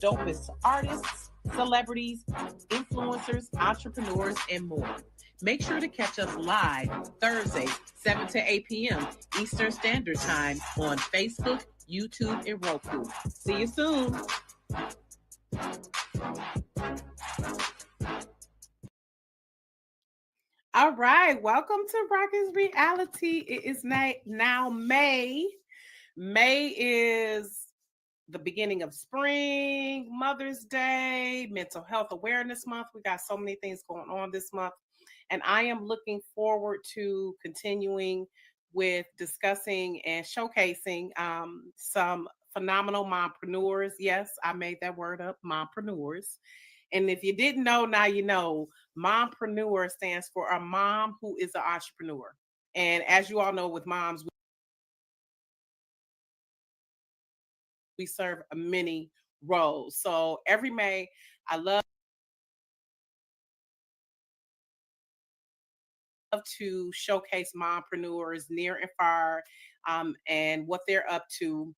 dopest artists, celebrities, influencers, entrepreneurs, and more. Make sure to catch us live Thursdays, 7 to 8 p.m. Eastern Standard Time on Facebook, YouTube, and Roku. See you soon. All right, welcome to Rocki's Reality. It is now May. May is the beginning of spring, Mother's Day, Mental Health Awareness Month. We got so many things going on this month. And I am looking forward to continuing with discussing and showcasing some phenomenal mompreneurs. Yes, I made that word up, mompreneurs. And if you didn't know, now you know. Mompreneur stands for a mom who is an entrepreneur. And as you all know, with moms, we serve many roles. So every May, I love to showcase mompreneurs near and far and what they're up to.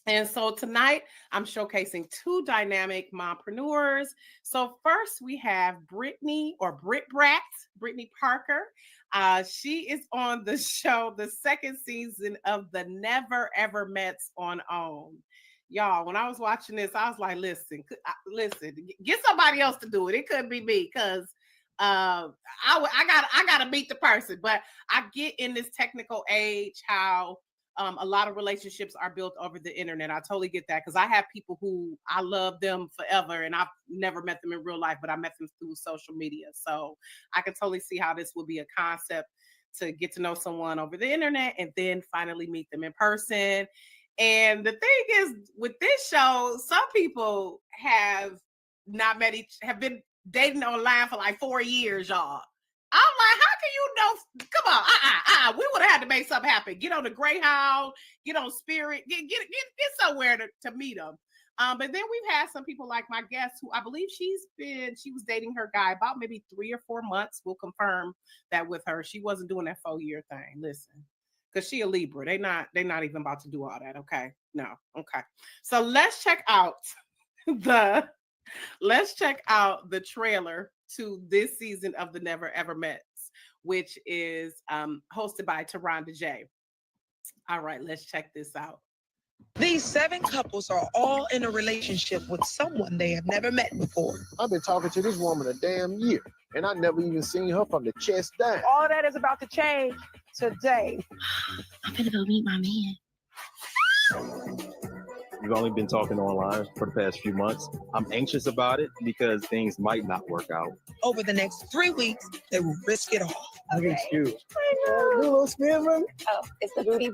And so tonight I'm showcasing two dynamic mompreneurs. So first we have Brittany or Brittany Parker. She is on the show, the second season of the Never Ever Mets on OWN. Y'all, when I was watching this, I was like, listen, get somebody else to do it. It couldn't be me because I gotta meet the person. But I get in this technical age how a lot of relationships are built over the internet. I totally get that because I have people who I love them forever and I've never met them in real life, but I met them through social media. So I can totally see how this would be a concept to get to know someone over the internet and then finally meet them in person. And the thing is, with this show, some people have have been dating online for like 4 years, y'all. I'm like, how can you know? Come on, we would have had to make something happen. Get on the Greyhound, get on Spirit, get somewhere to meet them. But then we've had some people like my guest who I believe she was dating her guy about maybe 3 or 4 months. We'll confirm that with her. She wasn't doing that 4-year thing. Listen, because she a Libra. They not even about to do all that. Okay, no, okay. So let's check out the trailer to this season of the Never Ever Mets, which is hosted by Taronda J. All right, let's check this out. These 7 couples are all in a relationship with someone they have never met before. I've been talking to this woman a damn year, and I never even seen her from the chest down. All of that is about to change today. I'm gonna go meet my man. We've only been talking online for the past few months. I'm anxious about it because things might not work out. Over the next 3 weeks, they will risk it all. Okay. Excuse. Oh, it's the booty.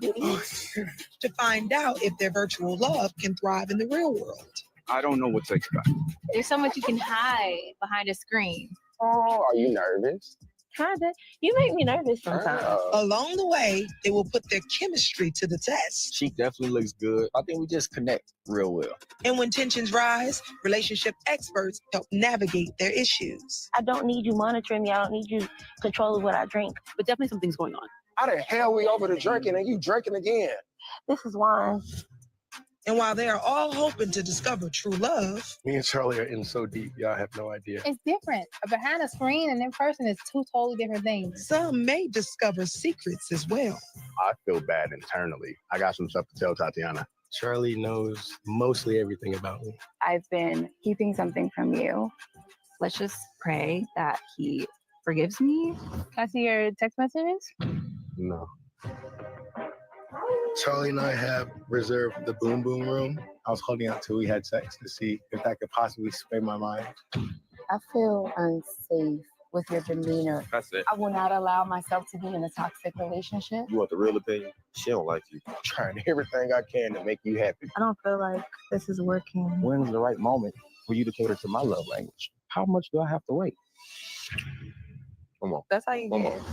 To find out if their virtual love can thrive in the real world. I don't know what to expect. There's so much you can hide behind a screen. Oh, are you nervous? Kinda. You make me nervous sometimes. Along the way, they will put their chemistry to the test. She definitely looks good. I think we just connect real well. And when tensions rise, relationship experts help navigate their issues. I don't need you monitoring me. I don't need you controlling what I drink. But definitely something's going on. How the hell we over to drinking and you drinking again? This is wine. And while they are all hoping to discover true love, Me and Charlie are in so deep, y'all have no idea. It's different. Behind a screen and in person is two totally different things. some may discover secrets as well. I feel bad internally. I got some stuff to tell Tatiana. Charlie knows mostly everything about me. I've been keeping something from you. Let's just pray that he forgives me. Can I see your text messages? No. Charlie and I have reserved the boom boom room. I was holding out till we had sex to see if that could possibly sway my mind. I feel unsafe with your demeanor. That's it. I will not allow myself to be in a toxic relationship. You want the real opinion? She don't like you. I'm trying everything I can to make you happy. I don't feel like this is working. When's the right moment for you to cater to my love language? How much do I have to wait? Come on. That's how you Come get on. it.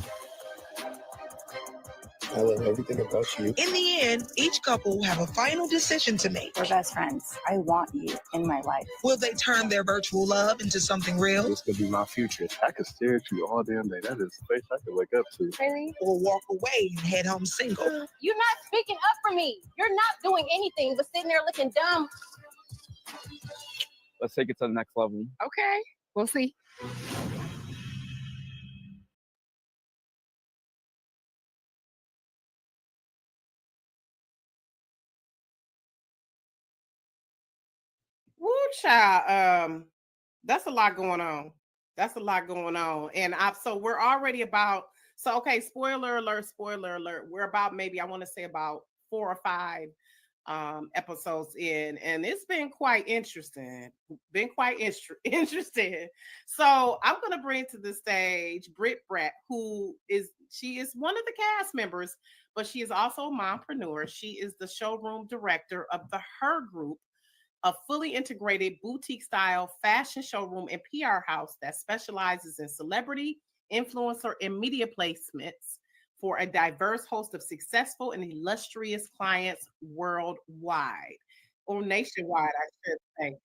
I love everything about you. In the end, each couple will have a final decision to make. We're best friends. I want you in my life. Will they turn their virtual love into something real? This could be my future. I could stare at you all damn day. That is a place I could wake up to. Really? Or walk away and head home single? You're not speaking up for me. You're not doing anything but sitting there looking dumb. Let's take it to the next level. Okay, we'll see. Woo, child. That's a lot going on. That's a lot going on. And so we're already about, so okay, spoiler alert, spoiler alert. We're about maybe I want to say about 4 or 5 episodes in, and it's been quite interesting. Been quite interesting. So I'm gonna bring to the stage Britt Brett, she is one of the cast members, but she is also a mompreneur. She is the showroom director of the Her Group, a fully integrated boutique style fashion showroom and PR house that specializes in celebrity, influencer, and media placements for a diverse host of successful and illustrious clients worldwide or nationwide, I should say.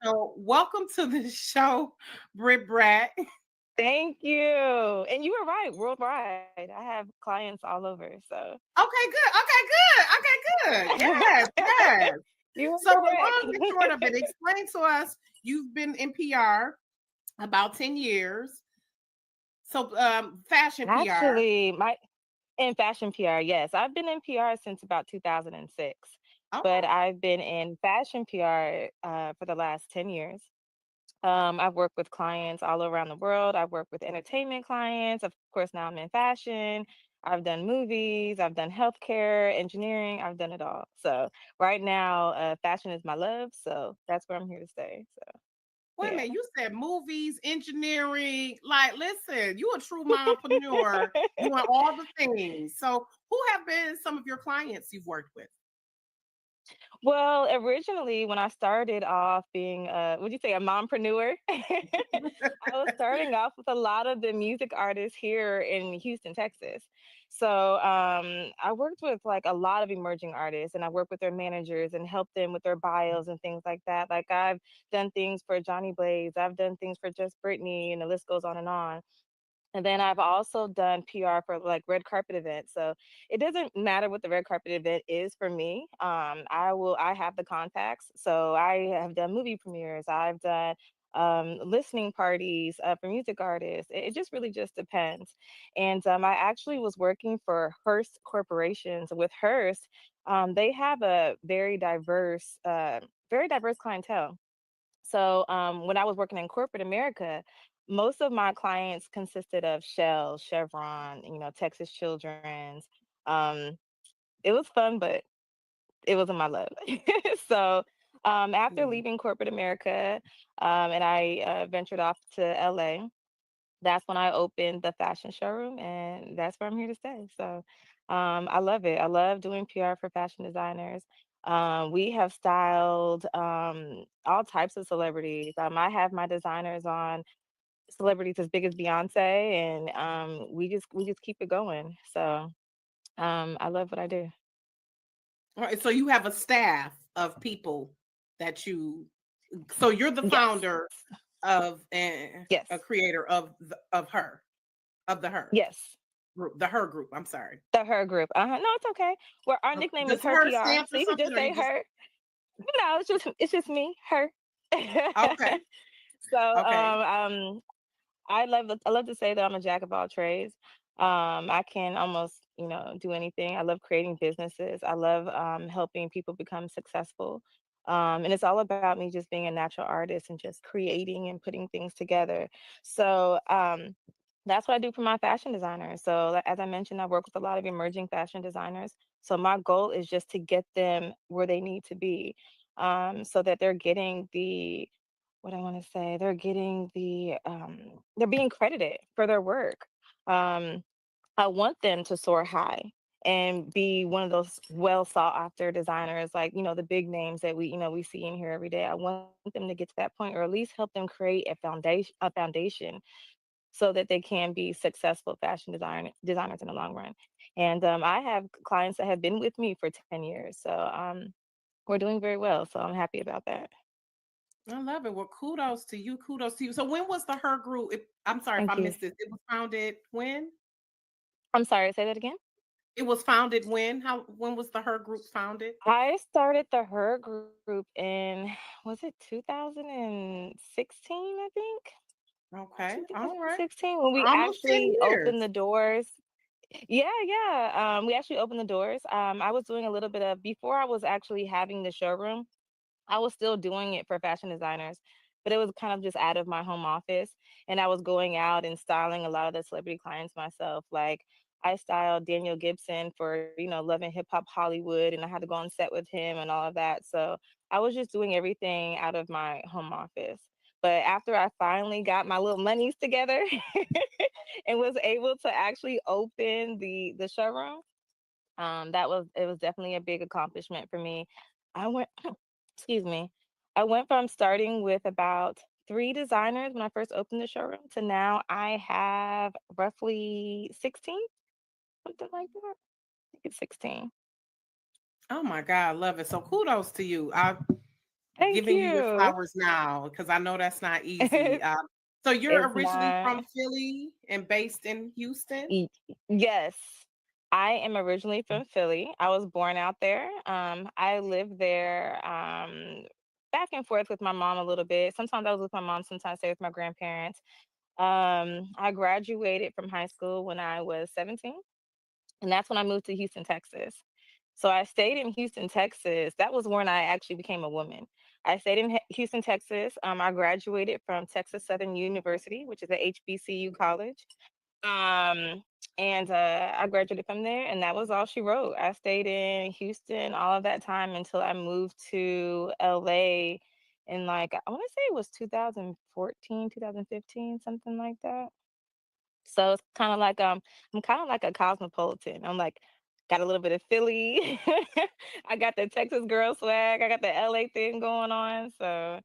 So, welcome to the show, Britt Brat. Thank you. And you were right, worldwide. I have clients all over. So Okay, good. Okay, good. Okay, good. Yes, yes. you were So, the long and short of correct. it, explain to us. You've been in PR about 10 years. So, fashion PR. Actually, my in fashion PR, yes. I've been in PR since about 2006, but Okay. I've been in fashion PR for the last 10 years. I've worked with clients all around the world. I've worked with entertainment clients. Of course, now I'm in fashion. I've done movies. I've done healthcare, engineering. I've done it all. So right now, fashion is my love. So that's where I'm here to stay. So Wait a yeah. minute. You said movies, engineering. Like, listen, you a true mompreneur doing all the things. So, who have been some of your clients you've worked with? Well, originally, when I started off being would you say a mompreneur? I was starting off with a lot of the music artists here in Houston, Texas. So I worked with like a lot of emerging artists, and I worked with their managers and helped them with their bios and things like that. Like I've done things for Johnny Blaze, I've done things for Just Brittany, and the list goes on and on. And then I've also done PR for like red carpet events. So it doesn't matter what the red carpet event is for me. I have the contacts. So I have done movie premieres. I've done listening parties for music artists. It just really just depends. And I actually was working for Hearst Corporations. With Hearst, they have a very diverse clientele. So when I was working in corporate America, most of my clients consisted of Shell, Chevron, Texas Children's. Um, it was fun, but it wasn't my love. So after Mhm. leaving corporate America, and I ventured off to LA, that's when I opened the fashion showroom, and that's where I'm here to stay. So I love it. I love doing PR for fashion designers. We have styled all types of celebrities. I have my designers on celebrities as big as Beyonce, and we just keep it going. So I love what I do. All right. So, you have a staff of people that you, so you're the Yes, founder of and yes, a creator of of the her yes. group, the her group. I'm sorry. The Her Group. No, it's okay. Well, our nickname is Does Her her PR, stand so for you can something, just or say you just Her. No, it's just me, Her. okay? So Okay. I love to say that I'm a jack of all trades. I can almost, do anything. I love creating businesses. I love helping people become successful. And it's all about me just being a natural artist and just creating and putting things together. So that's what I do for my fashion designers. So as I mentioned, I work with a lot of emerging fashion designers. So my goal is just to get them where they need to be, so that they're getting the what I want to say, they're being credited for their work. Um, I want them to soar high and be one of those well sought after designers, like, the big names that we see in here every day. I want them to get to that point, or at least help them create a foundation so that they can be successful designers in the long run. And I have clients that have been with me for 10 years. So we're doing very well. So I'm happy about that. I love it. Well, kudos to you. Kudos to you. So, when was the her group? I'm sorry if I Thank you. missed this. It was founded when? I'm sorry, say that again. It was founded when? How? When was the her group founded? I started the Her Group in, was it 2016, I think? I Okay. think All right. 2016 when we Almost 10 actually opened years. the doors. Yeah, yeah. We actually opened the doors. I was doing a little bit of before I was actually having the showroom. I was still doing it for fashion designers, but it was kind of just out of my home office. And I was going out and styling a lot of the celebrity clients myself. Like I styled Daniel Gibson for, Love and Hip Hop Hollywood, and I had to go on set with him and all of that. So I was just doing everything out of my home office. But after I finally got my little monies together and was able to actually open the showroom, that was it was definitely a big accomplishment for me. I went excuse me. I went from starting with about 3 designers when I first opened the showroom to now I have roughly 16, something like that. I think it's 16. Oh my God, love it. So kudos to you. I'm Thank giving you your you. flowers now because I know that's not easy. So you're It's originally not. from Philly and based in Houston? Y- yes. I am originally from Philly. I was born out there. I lived there back and forth with my mom a little bit. Sometimes I was with my mom, sometimes I stayed with my grandparents. I graduated from high school when I was 17, and that's when I moved to Houston, Texas. So I stayed in Houston, Texas. That was when I actually became a woman. I stayed in Houston, Texas. I graduated from Texas Southern University, which is a HBCU college. Um, and I graduated from there, and that was all she wrote. I stayed in Houston all of that time until I moved to LA in like I want to say it was 2014, 2015, something like that. So it's kind of like I'm kind of like a cosmopolitan. I'm like got a little bit of Philly. I got the Texas girl swag. I got the LA thing going on. So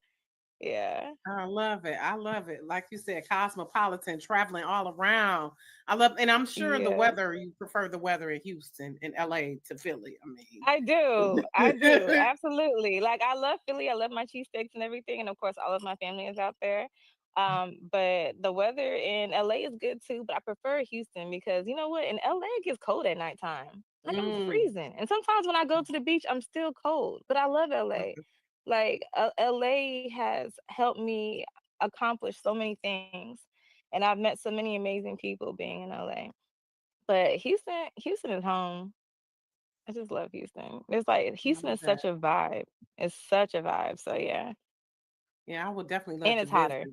yeah. I love it. I love it. Like you said, cosmopolitan, traveling all around. I love, and I'm sure the Yes. weather, you prefer the weather in Houston and LA to Philly. I I do. I do. mean, Absolutely. Like I love Philly. I love my cheesesteaks and everything. And of course all of my family is out there. But the weather in LA is good too, but I prefer Houston because you know what? In LA it gets cold at nighttime. Like I'm mm, freezing. And sometimes when I go to the beach, I'm still cold. But I love LA. Like LA has helped me accomplish so many things. And I've met so many amazing people being in LA. But Houston is home. I just love Houston. It's like I Houston love is that. such a vibe. It's such a vibe. So yeah. Yeah, I would definitely love And to it's visit. hotter.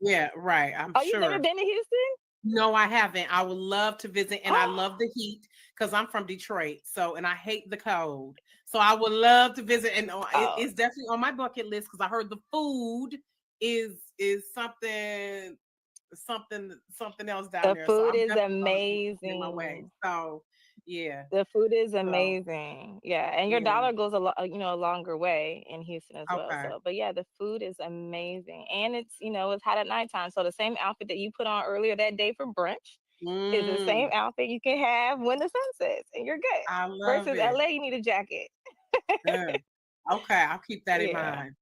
Yeah, right. I'm Oh, you've never sure. been to Houston? No, I haven't. I would love to visit, and I love the heat because I'm from Detroit. So, and I hate the cold. So, I would love to visit, and Oh, it's definitely on my bucket list because I heard the food is something else down the there. So, food I'm is definitely going to get in my way. amazing. So, yeah. The food is So, amazing. Yeah, and your yeah. dollar goes a longer way in Houston as well. Okay. So, but yeah, the food is amazing, and it's hot at nighttime. So the same outfit that you put on earlier that day for brunch is the same Mm, outfit you can have when the sun sets, and you're good. I love Versus it. LA, you need a jacket. Yeah. Okay, I'll keep that in Yeah. mind.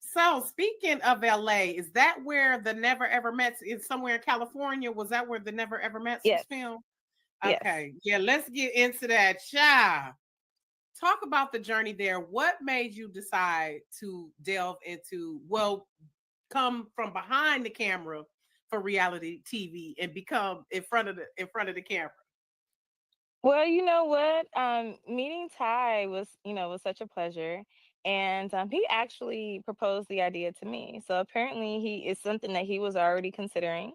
So speaking of LA, is that where the Never Ever Mets is somewhere in California? Was that where the Never Ever Mets was Yes. filmed? Yes. Okay, yeah, let's get into that. Talk about the journey there. What made you decide to delve into, well, come from behind the camera for reality TV and become in front of the camera? Well, you know what? Meeting Ty was such a pleasure. And he actually proposed the idea to me. So apparently he is something that he was already considering.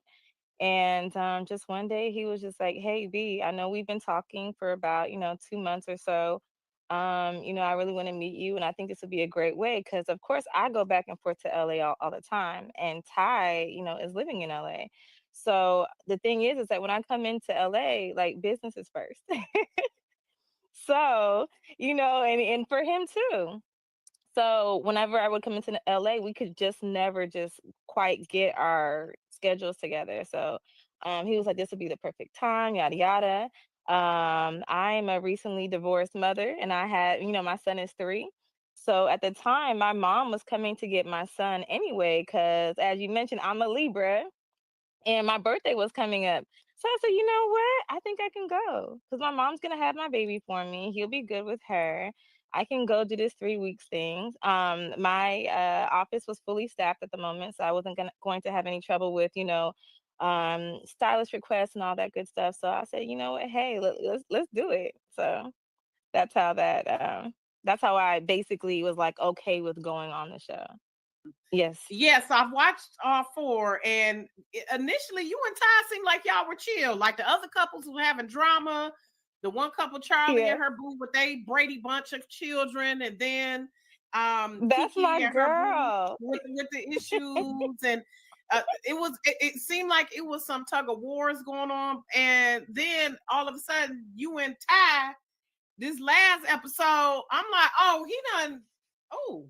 And just one day he was just like, "Hey, B, I know we've been talking for about 2 months or so. I really want to meet you, and I think this would be a great way because, of course, I go back and forth to LA all the time, and Ty, is living in LA. So the thing is that when I come into LA, like business is first. So and for him too. So whenever I would come into LA, we could just never just quite get our schedules together. So he was like, "This would be the perfect time, yada yada." I'm a recently divorced mother, and I had, my son is 3. So at the time, my mom was coming to get my son anyway, because as you mentioned, I'm a Libra, and my birthday was coming up. So I said, "You know what? I think I can go because my mom's gonna have my baby for me. He'll be good with her." I can go do this 3 weeks thing. My office was fully staffed at the moment, so I wasn't going to have any trouble with, stylist requests and all that good stuff. So I said, you know what, hey, let's do it. So that's how that's how I basically was like okay with going on the show. Yes. Yes, I've watched all four, and initially you and Ty seemed like y'all were chill. Like the other couples who having drama, the one couple Charlie Yeah. and her boo with a Brady bunch of children, and then That's my Kiki and her boo girl. with the issues, and it seemed like it was some tug of wars going on, and then all of a sudden you and Ty, this last episode, I'm like, oh, he done, oh.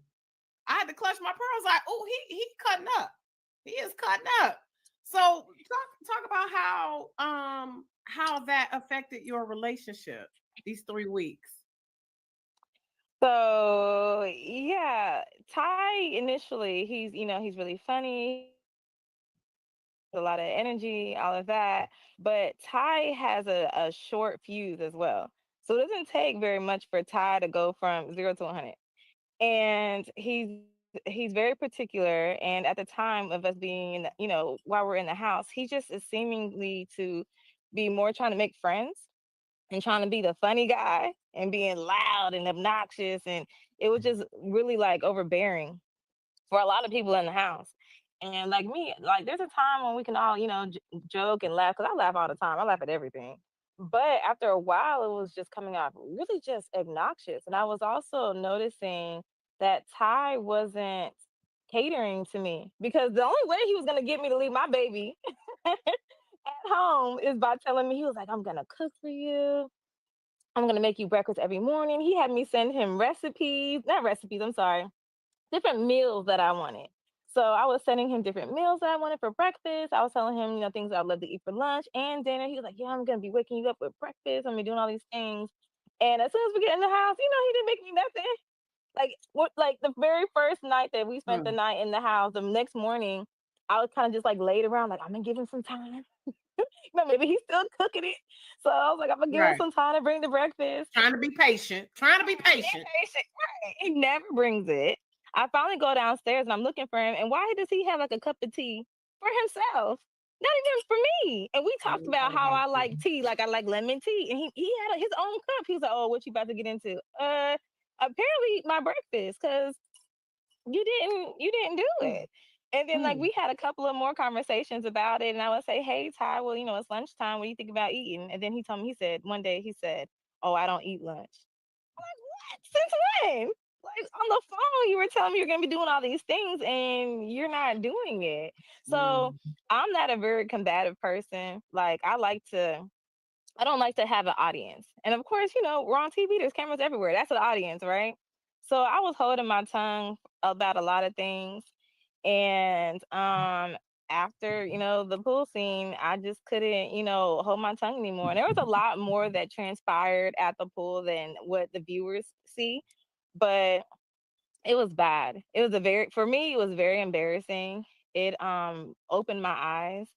I had to clutch my pearls. Like, oh, he cutting up. He is cutting up. So talk about how that affected your relationship these 3 weeks. So yeah, Ty initially he's really funny, a lot of energy, all of that. But Ty has a short fuse as well. So it doesn't take very much for Ty to go from 0 to 100. And he's very particular. And at the time of us being while we're in the house, he just is seemingly to be more trying to make friends and trying to be the funny guy and being loud and obnoxious. And it was just really like overbearing for a lot of people in the house. And like me, like there's a time when we can all, joke and laugh, because I laugh all the time. I laugh at everything. But after a while, it was just coming off really just obnoxious. And I was also noticing that Ty wasn't catering to me, because the only way he was going to get me to leave my baby at home is by telling me, he was like, I'm going to cook for you. I'm going to make you breakfast every morning. He had me send him not recipes, I'm sorry, different meals that I wanted. So I was sending him different meals that I wanted for breakfast. I was telling him, things I'd love to eat for lunch and dinner. He was like, yeah, I'm gonna be waking you up with breakfast. I'm gonna be doing all these things. And as soon as we get in the house, he didn't make me nothing. Like the very first night that we spent the night in the house, the next morning, I was kind of just like laid around, like, I'm gonna give him some time. Maybe he's still cooking it. So I was like, I'm gonna give him some time to bring the breakfast. Trying to be patient. Right. He never brings it. I finally go downstairs and I'm looking for him. And why does he have like a cup of tea for himself? Not even for me. And we talked about how I like tea, like I like lemon tea. And he had his own cup. He was like, oh, what you about to get into? Apparently my breakfast, because you didn't do it. And then like we had a couple of more conversations about it, and I would say, hey Ty, well, it's lunchtime. What do you think about eating? And then he told me, one day he said, oh, I don't eat lunch. I'm like, what? Since when? Like on the phone, you were telling me you're gonna be doing all these things and you're not doing it. So I'm not a very combative person. Like I don't like to have an audience. And of course, we're on TV, there's cameras everywhere. That's an audience, right? So I was holding my tongue about a lot of things. And after, the pool scene, I just couldn't, hold my tongue anymore. And there was a lot more that transpired at the pool than what the viewers see. But it was bad. For me, it was very embarrassing. It opened my eyes.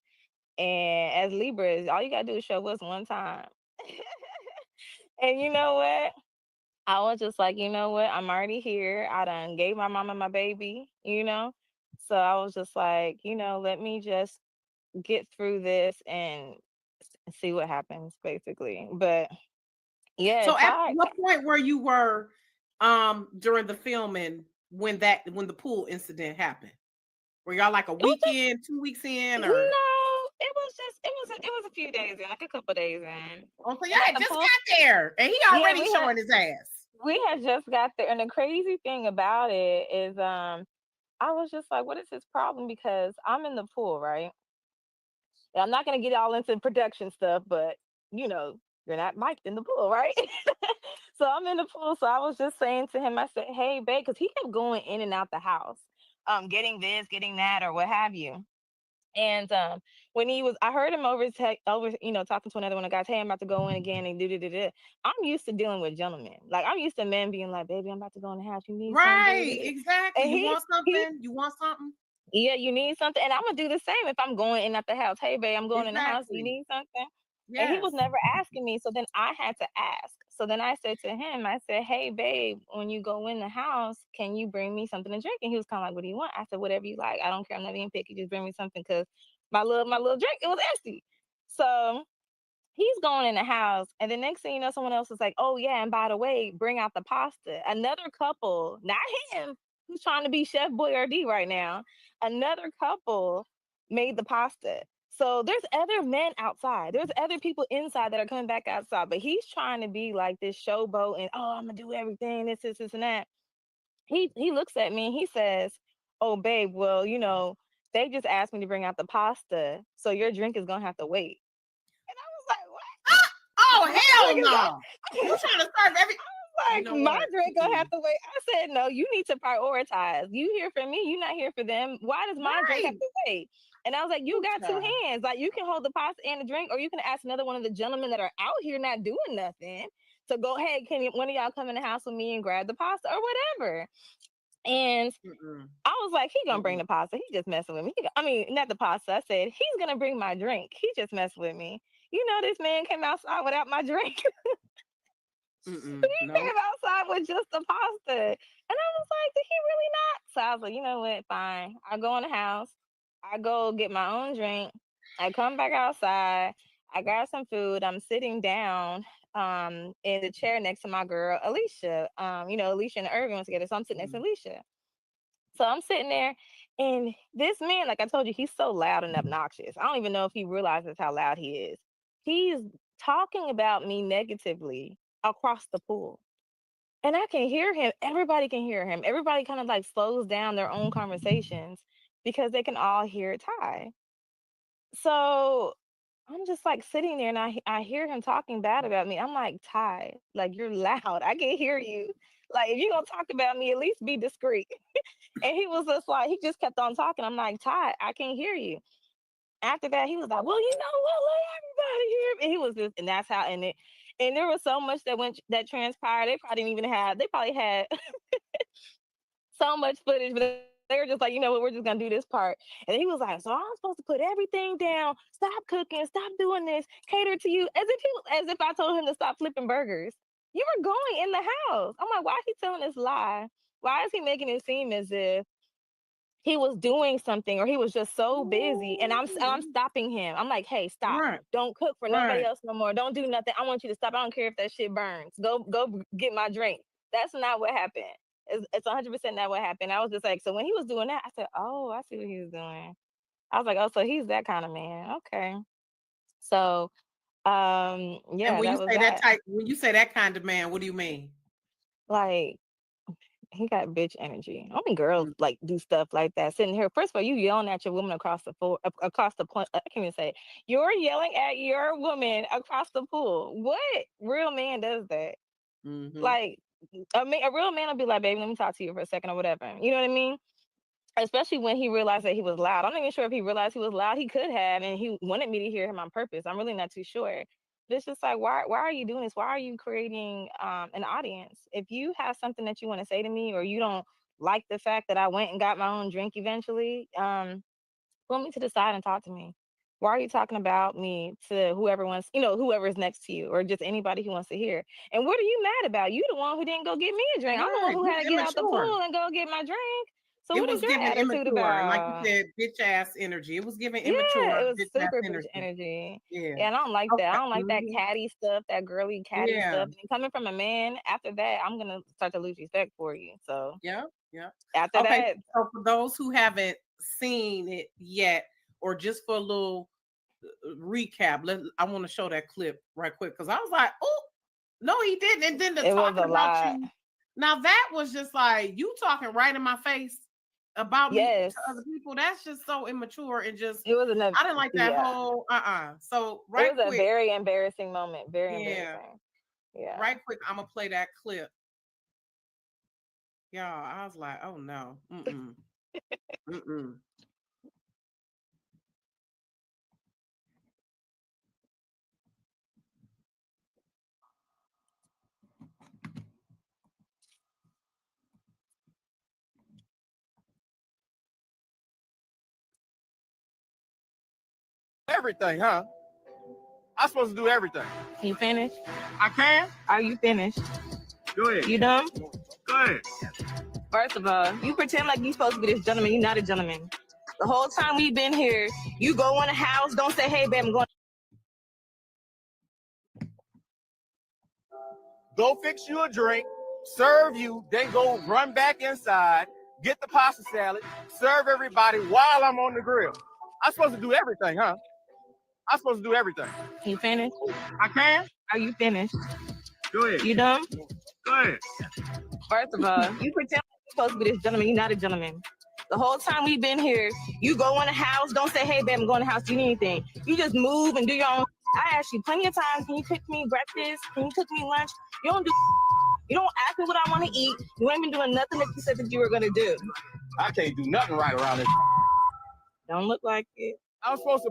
And as Libras, all you gotta do is show us one time. And you know what? I was just like, you know what? I'm already here. I done gave my mama my baby. So I was just like, let me just get through this and see what happens, basically. But yeah, So it's at hard. what point were you during the filming when the pool incident happened? Were y'all like a It was just weekend, 2 weeks in, no, or it was a few days in, like a couple days in. oh, so And y'all at had the just pool, got there and he yeah, already showing his ass? we had just got there. And the crazy thing about it is I was just like, what is his problem? Because I'm in the pool, right? And I'm not gonna get all into production stuff, but you're not mic'd in the pool, right? So I'm in the pool. So I was just saying to him, I said, hey, babe, because he kept going in and out the house, getting this, getting that, or what have you. And when I heard him talking to another one of the guys, hey, I'm about to go in again and do. I'm used to dealing with gentlemen. Like I'm used to men being like, baby, I'm about to go in the house. You need something, Right, baby? exactly. And You want something? You want something? yeah, you need something. And I'm gonna do the same if I'm going in at the house. Hey, babe, I'm going in the house. You Exactly. need something? And he Yes. was never asking me. So then I had to ask. So then I said to him, I said, "Hey, babe, when you go in the house, can you bring me something to drink?" And he was kind of like, "What do you want?" I said, "Whatever you like. I don't care. I'm not being picky. Just bring me something because my little drink, it was empty." So he's going in the house, and the next thing you know, someone else is like, "Oh yeah, and by the way, bring out the pasta." Another couple, not him, who's trying to be Chef Boyardee right now. Another couple made the pasta. So there's other men outside. There's other people inside that are coming back outside, but he's trying to be like this showboat and, "Oh, I'm gonna do everything, this, and that." He looks at me and he says, "Oh, babe, well, they just asked me to bring out the pasta, so your drink is gonna have to wait." And I was like, "What?" Oh, My hell drink is no. You trying to serve every you like, know my what? drink gonna have to wait. I said, "No, you need to prioritize. You here for me, you not here for them. Why does my drink have Right. to wait?" And I was like, "You Ooh, got two child. hands. Like, you can hold the pasta and the drink, or you can ask another one of the gentlemen that are out here not doing nothing to go, hey, one of y'all come in the house with me and grab the pasta or whatever." And Mm-mm. I was like, "He gonna bring Mm-mm. the pasta. He just messing with me." I mean, not the pasta. I said, "He's gonna bring my drink. He just messing with me." This man came outside without my drink. Mm-mm. He No. came outside with just the pasta. And I was like, "Did he really not?" So I was like, "You know what? Fine." I go in the house. I go get my own drink. I come back outside. I grab some food. I'm sitting down in the chair next to my girl, Alicia. Alicia and Irvin was together. So I'm sitting next to Mm. Alicia. So I'm sitting there, and this man, like I told you, he's so loud and obnoxious. I don't even know if he realizes how loud he is. He's talking about me negatively across the pool. And I can hear him. Everybody can hear him. Everybody kind of like slows down their own conversations because they can all hear Ty. So I'm just like sitting there and I hear him talking bad about me. I'm like, "Ty, like you're loud. I can hear you. Like if you're gonna talk about me, at least be discreet." And he was just like, he just kept on talking. I'm like, "Ty, I can't hear you." After that, he was like, "Well, you know what? Let everybody hear." And he was just, and that's how, and there was so much that transpired. They probably had so much footage, but they were just like, "You know what? We're just gonna do this part." And he was like, "So I'm supposed to put everything down, stop cooking, stop doing this, cater to you," as if I told him to stop flipping burgers. You were going in the house. I'm like, why is he telling this lie? Why is he making it seem as if he was doing something or he was just so busy? And I'm Ooh. stopping him. I'm like, "Hey, stop. Right. Don't cook for nobody Right. else no more. Don't do nothing. I want you to stop. I don't care if that shit burns. Go get my drink." That's not what happened. It's 100% not what happened. I was just like, so when he was doing that, I said, "Oh, I see what he was doing." I was like, "Oh, so he's that kind of man." Okay. So And yeah, that was that. when you say that kind of man, what do you mean? Like, he got bitch energy. Only girls Mm. like do stuff like that. Sitting here, first of all, you yelling at your woman across the pool, across the point. I can't even say it. You're yelling at your woman across the pool. What real man does that? Mm-hmm. Like, a real man will be like, "Baby, let me talk to you for a second or whatever." You know what I mean? Especially when he realized that he was loud. I'm not even sure if he realized he was loud. He could have, and he wanted me to hear him on purpose. I'm really not too sure. But it's just like, why are you doing this? Why are you creating an audience? If you have something that you want to say to me, or you don't like the fact that I went and got my own drink eventually, pull me to the side and talk to me. Why are you talking about me to whoever's next to you, or just anybody who wants to hear? And what are you mad about? You the one who didn't go get me a drink. I'm the one Right. who You had to get out the immature. pool and go get my drink. So It what is was your giving attitude immature. And like you about? said, bitch ass energy. It was giving Yeah, it immature was bitch ass super bitch energy. energy. Yeah. Yeah, and I don't like that. I Okay. don't like that Mhm. catty stuff, that girly catty Yeah. stuff. And coming from a man, after that, I'm gonna start to lose respect for you. So Yeah. Yeah. after Okay. that, So for those who haven't seen it yet, or just for a little recap, I want to show that clip right quick because I was like, oh, no, he didn't. And then the it was talking a about lot. you. Now that was just like you talking right in my face about me Yes, to other people. That's just so immature and just it was enough. I didn't like that Yeah, whole So it right was a quick, very embarrassing moment. Very yeah, embarrassing. Yeah. right quick, I'm gonna play that clip. Y'all, I was like, oh no. Mm-mm. Mm-mm. Everything, huh? I'm supposed to do everything. You finished? I can? Are you finished? Go ahead. You done? Go ahead. First of all, you pretend like you supposed to be this gentleman. You're not a gentleman. The whole time we've been here, you go in the house, don't say, hey, babe, I'm going. Go fix you a drink, serve you, then go run back inside, get the pasta salad, serve everybody while I'm on the grill. I'm supposed to do everything, huh? I'm supposed to do everything. You finished? I can? Are you finished? Go ahead. You done? Go ahead. First of all, you pretend like you're supposed to be this gentleman. You're not a gentleman. The whole time we've been here, you go in the house, don't say, hey, babe, I'm going to the house, do you need anything? You just move and do your own. I asked you plenty of times, can you cook me breakfast? Can you cook me lunch? You don't ask me what I want to eat. You ain't been doing nothing that you said that you were going to do. I can't do nothing right around this. Don't look like it. I was supposed to.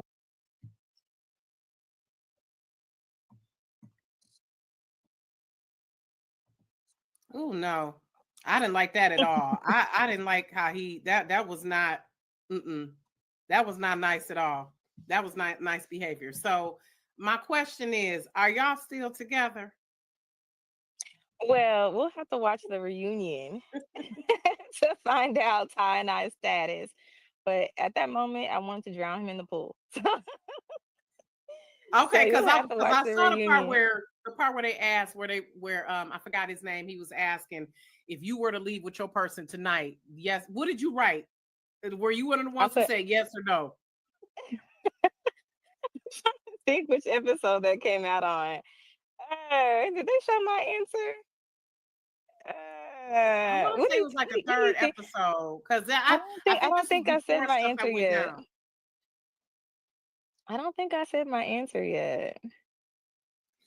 Oh no, I didn't like that at all. I didn't like how that was not that was not nice at all. That was not nice behavior. So my question is, are y'all still together? Well, we'll have to watch the reunion to find out Ty and I's status. But at that moment, I wanted to drown him in the pool. Okay, You'll because have to watch I the saw reunion. the part where they asked where I forgot his name. He was asking if you were to leave with your person tonight. Yes. What did you write? Were you one of the I ones who put said yes or no? think which episode that came out on. Did they show my answer? I want to What say do it you was like a what do you third think? episode because I I I think don't this was think I said before my stuff answer had went yet. down. I don't think I said my answer yet.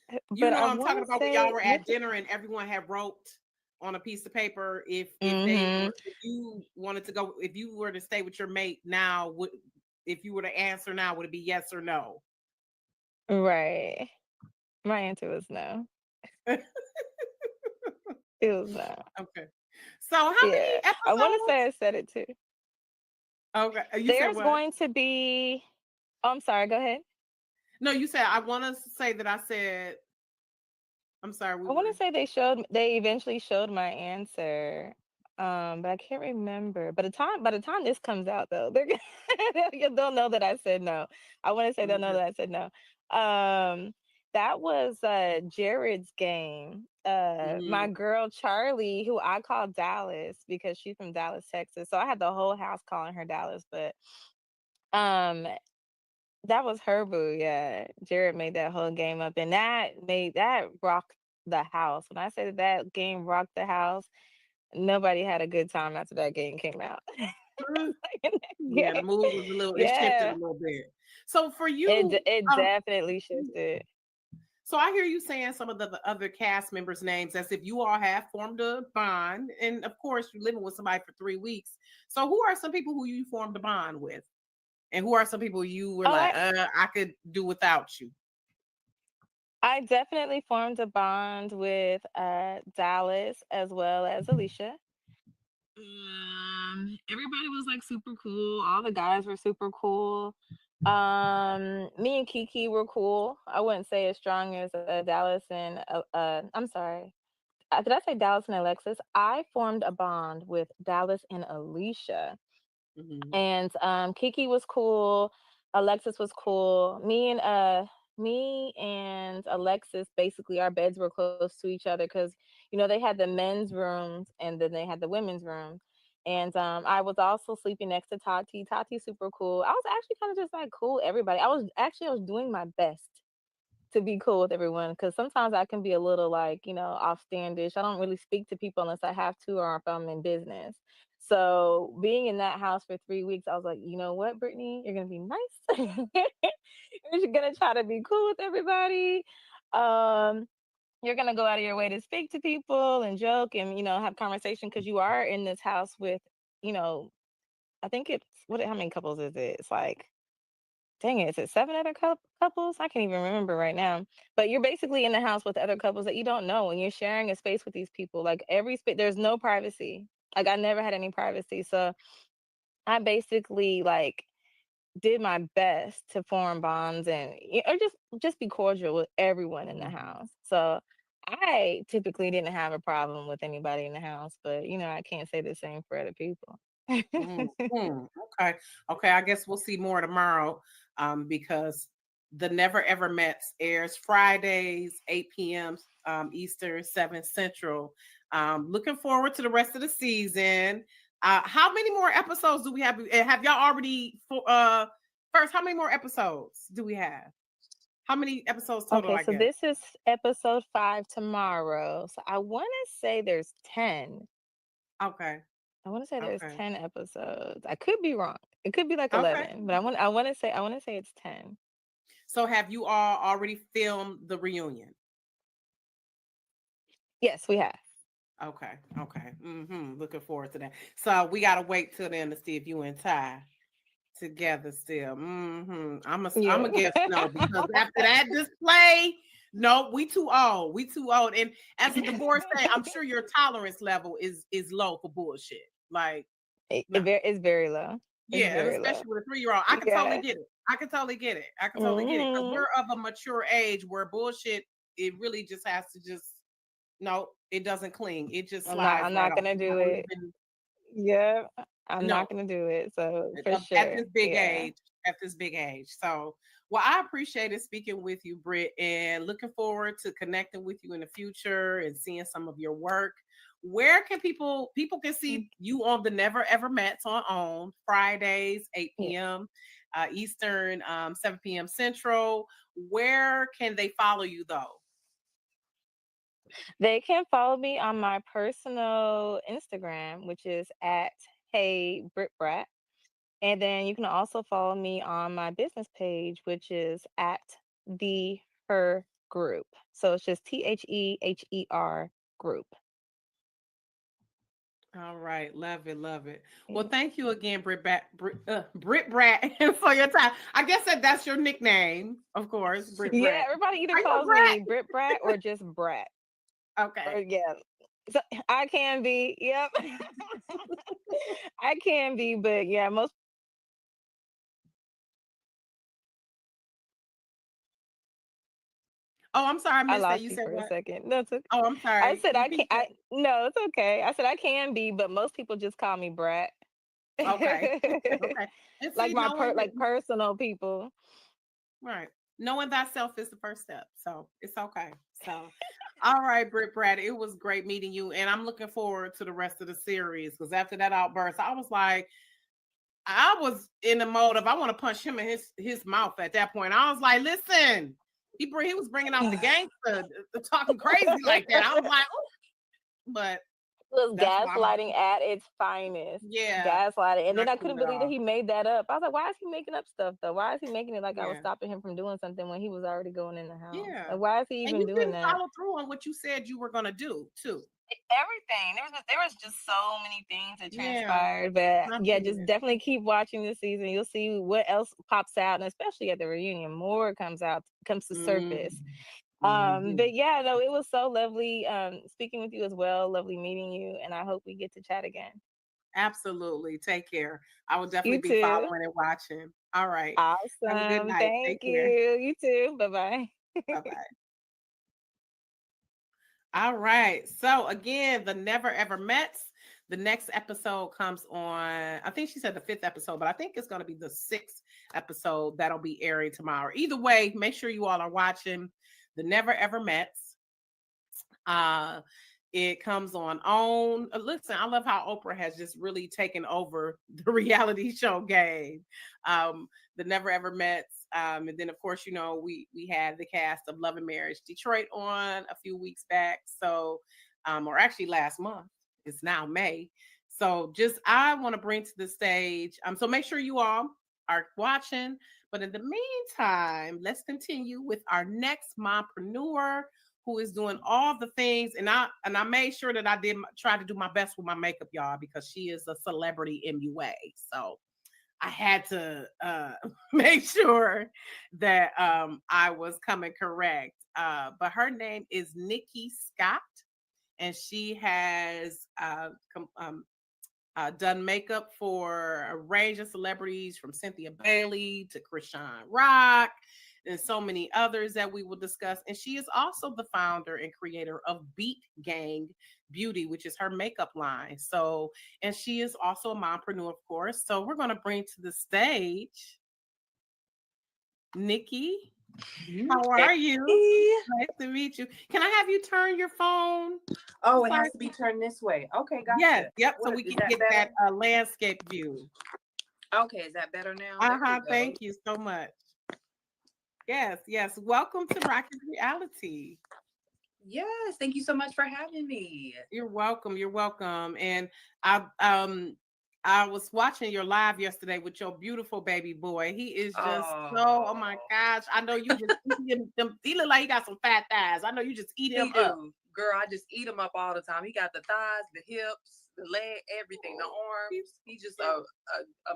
You But know, I I'm talking want to about when y'all say were this at dinner and everyone had wrote on a piece of paper mm-hmm. if you wanted to go, if you were to stay with your mate now, would if you were to answer now, would it be yes or no? Right. My answer was no. It was no. Okay. So how many Yeah. I want to say episodes? I said it too. Okay. You said There's what? going to be oh, I'm sorry, go ahead. No, you said I want to say that I said I'm sorry, we I want were to say they eventually showed my answer. But I can't remember. By the time this comes out though, they'll know that I said no. I want to say they'll know okay. that I said no. That was Jared's game. My Mhm. girl Charlie, who I call Dallas because she's from Dallas, Texas. So I had the whole house calling her Dallas, but um that was her boo, yeah. Jared made that whole game up, and that rocked the house. When I say that that game rocked the house, nobody had a good time after that game came out. Mm, Like, the next yeah, the game. mood was it shifted a Yeah, little bit. So for you, it um, definitely shifted. so I hear you saying some of the other cast members' names as if you all have formed a bond, and of course you're living with somebody for 3 weeks. So who are some people who you formed a bond with, and who are some people you were Oh, like, I could do without you? I definitely formed a bond with Dallas as well as Alicia. Everybody was like super cool. All the guys were super cool. Me and Kiki were cool. I wouldn't say as strong as Dallas and I'm sorry. Did I say Dallas and Alexis? I formed a bond with Dallas and Alicia, Mhm. and Kiki was cool. Alexis was cool. Me and Alexis, basically our beds were close to each other because they had the men's rooms and then they had the women's room. And I was also sleeping next to Tati. Tati super cool. I was actually kind of just like cool everybody. I was doing my best to be cool with everyone because sometimes I can be a little like, off standish. I don't really speak to people unless I have to or if I'm in business. So being in that house for 3 weeks, I was like, you know what, Brittany, you're gonna be nice. You're gonna try to be cool with everybody. Um, you're gonna go out of your way to speak to people and joke and have conversation because you are in this house with, you know, I think it's what? How many couples is it? It's like dang it, is it 7 other couples? I can't even remember right now. But you're basically in the house with other couples that you don't know, and you're sharing a space with these people. Like every space, there's no privacy. Like I never had any privacy, so I basically like did my best to form bonds and or just be cordial with everyone in the house. So I typically didn't have a problem with anybody in the house, but I can't say the same for other people. Mm, okay. Okay. I guess we'll see more tomorrow because the Never Ever Mets airs Fridays, 8 p.m. Eastern, 7 Central. Looking forward to the rest of the season. How many more episodes do we have? Have y'all already first, how many more episodes do we have? How many episodes total, Okay, I so guess? this is episode 5 tomorrow. So I want to say there's 10. Okay. I want to say there's Okay. 10 episodes. I could be wrong. It could be like Okay. 11, but I want to say it's 10. So have you all already filmed the reunion? Yes, we have. Okay, okay. Looking forward to that. So we gotta wait till then to see if you and Ty together still. I'm a Yeah. guess no, because after that display, no, we too old. We too old. And as a divorcee, I'm sure your tolerance level is low for bullshit. Like, no. It's very low. It's Yeah, and very low. especially with a 3-year-old. I can totally Yeah. get it. I can totally get it. I can totally get it. Because hmm we're of a mature age where bullshit, it really just has to just no, it doesn't cling. It just I'm not. slides I'm right not off. gonna I do don't it. even Yeah. I'm no not gonna do it. So for at sure. this big Yeah. age. At this big age. So, well, I appreciated speaking with you, Britt, and looking forward to connecting with you in the future and seeing some of your work. Where can people can Mm, see you on the Never Ever Mets on Fridays, 8 yeah. p.m. Eastern, 7 p.m. Central. Where can they follow you though? They can follow me on my personal Instagram, which is at Hey Brit Brat. And then you can also follow me on my business page, which is at the Her Group. So it's just THEHER Group. All right, love it, love it. Yeah. Well, thank you again, Britt Brat, for your time. I guess that's your nickname, of course, Britt Yeah, Brat. everybody either Are you a calls me brat? Brit Brat or just Brat. Or Okay. yeah. So I can be, yep. I can be, but yeah, most Oh, I'm sorry, I I missed that. lost You you said for a what? second. No, it's okay. Oh, I'm I sorry. said I can Repeat that. I no, it's okay. I said I can be, but most people just call me Brat. Okay. Okay. And Like see, knowing like personal people. right. Knowing thyself is the first step. So it's okay. So all right, Britt Brad, it was great meeting you. And I'm looking forward to the rest of the series because after that outburst, I was like, I was in the mode of I want to punch him in his mouth at that point. I was like, listen, he was bringing out the gangster, talking crazy like that. I was like, oh, but Was that's why I'm gaslighting at its finest. yeah, Gaslighting. And then not I cool couldn't at believe that all. he made that up. I was like, why is he making up stuff though? Why is he making it like I was Yeah, stopping him from doing something when he was already going in the house? yeah. Like, why is he And even you doing didn't that? follow through on what you said you were gonna do too. Everything. There was just so many things that Yeah, transpired. But I yeah, see just it. definitely keep watching this season. You'll see what else pops out, and especially at the reunion, more comes to Mm, surface. mhm. But yeah, no, it was so lovely speaking with you as well. Lovely meeting you, and I hope we get to chat again. Absolutely. Take care. I will definitely You be too. following and watching. All right. Have a good Awesome. night. Take Thank care. you. You too. Bye bye. Bye bye. All right. So again, the Never Ever Mets. The next episode comes on, I think she said the 5th episode, but I think it's going to be the 6th episode that'll be airing tomorrow. Either way, make sure you all are watching the Never Ever Mets. Uh, it comes on. Listen, I love how Oprah has just really taken over the reality show game. The Never Ever Mets. And then of course, we had the cast of Love and Marriage Detroit on a few weeks back. So, or actually last month. It's now May. So just I want to bring to the stage. So make sure you all are watching. But in the meantime, let's continue with our next mompreneur who is doing all the things. And I made sure that I did try to do my best with my makeup, y'all, because she is a celebrity MUA. So I had to make sure that I was coming correct. But her name is Nikki Scott, and she has done makeup for a range of celebrities from Cynthia Bailey to Krishan Rock and so many others that we will discuss. And she is also the founder and creator of Beat Gang Beauty, which is her makeup line. So, and she is also a mompreneur, of course. So we're going to bring to the stage Nikki. How are you? Nice to meet you. Can I have you turn your phone? Oh, it has to be turned this way. Okay, gotcha. Yes, yep. So What, we is can get better? that landscape view. Okay, is that better now? There we Uh-huh. go. Thank you so much. Yes, yes. Welcome to Rocki's Reality. Yes, thank you so much for having me. You're welcome. You're welcome. And I was watching your live yesterday with your beautiful baby boy. He is just oh my gosh. I know you just eat him. He look like he got some fat thighs. I know you just eat him up. Girl, I just eat him up all the time. He got the thighs, the hips, the leg, everything, the arms. He's just a